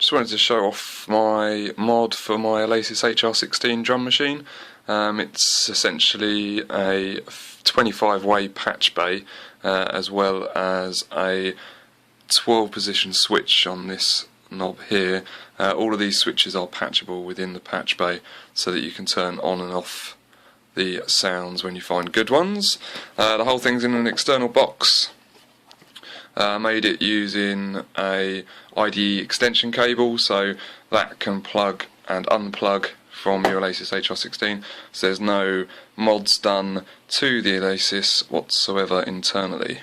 Just wanted to show off my mod for my Alesis HR-16 drum machine. It's essentially a 25-way patch bay as well as a 12-position switch on this knob here. All of these switches are patchable within the patch bay so that you can turn on and off the sounds when you find good ones. The whole thing's in an external box. Made it using a IDE extension cable, so that can plug and unplug from your Alesis HR-16, so there's no mods done to the Alesis whatsoever internally.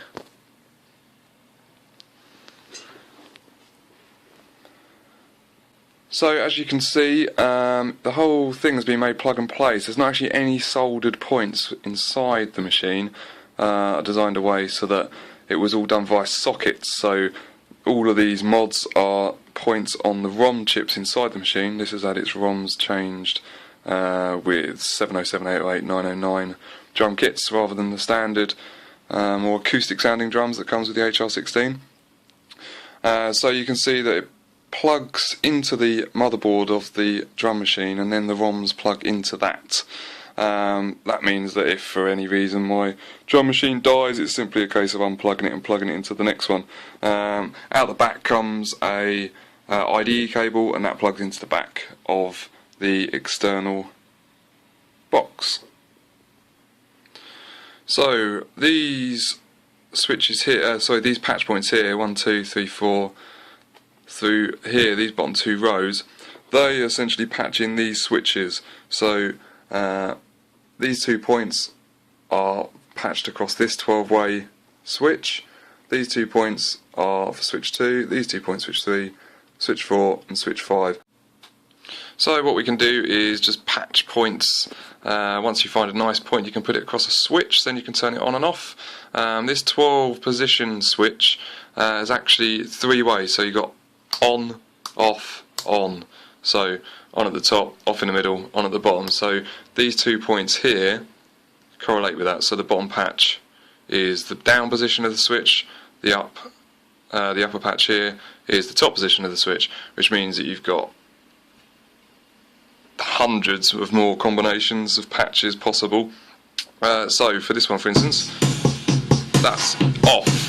So as you can see, the whole thing has been made plug and play, so there's not actually any soldered points inside the machine, designed away so that it was all done via sockets. So all of these mods are points on the ROM chips inside the machine. This has had its ROMs changed with 707, 808, 909 drum kits rather than the standard more acoustic sounding drums that comes with the HR-16. So you can see that it plugs into the motherboard of the drum machine and then the ROMs plug into that. That means that if for any reason my drum machine dies, it's simply a case of unplugging it and plugging it into the next one. Out the back comes a IDE cable, and that plugs into the back of the external box. So these switches here, these patch points here, 1, 2, 3, 4, through here, these bottom two rows, they essentially patch in these switches. So these 2 points are patched across this 12-way switch. These 2 points are for switch 2, these 2 points switch 3, switch 4 and switch 5. So what we can do is just patch points. Once you find a nice point, you can put it across a switch, then you can turn it on and off. This 12-position switch is actually 3 ways, so you've got on, off, on. So on at the top, off in the middle, on at the bottom. So these 2 points here correlate with that. So the bottom patch is the down position of the switch, the upper patch here is the top position of the switch, which means that you've got hundreds of more combinations of patches possible. So for this one, for instance, that's off.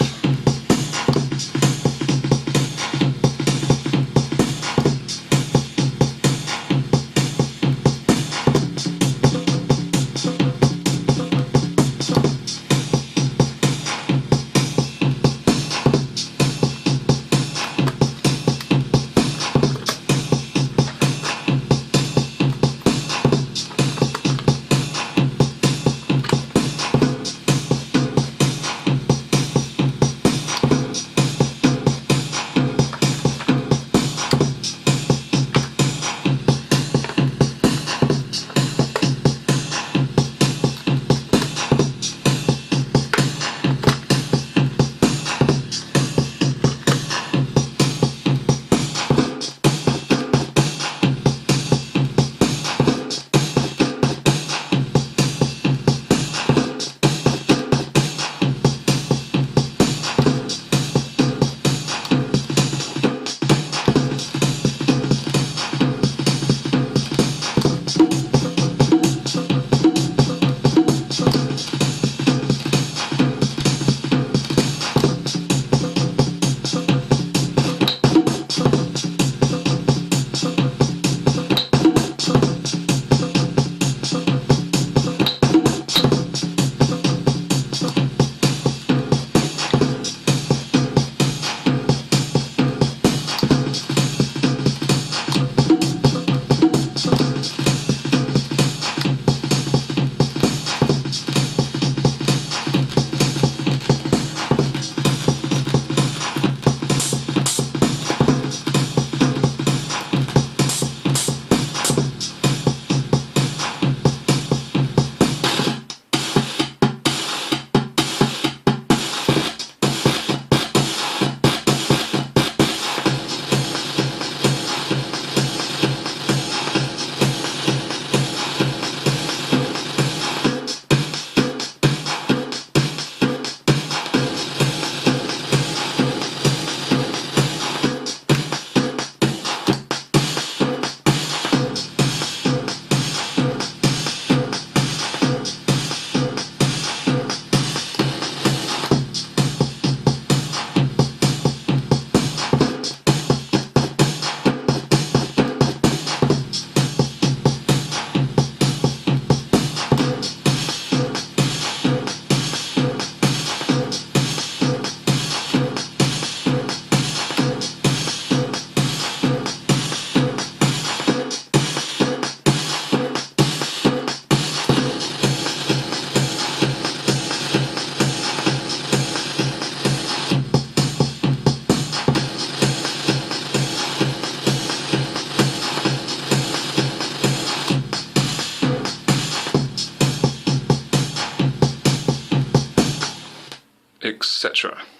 etc.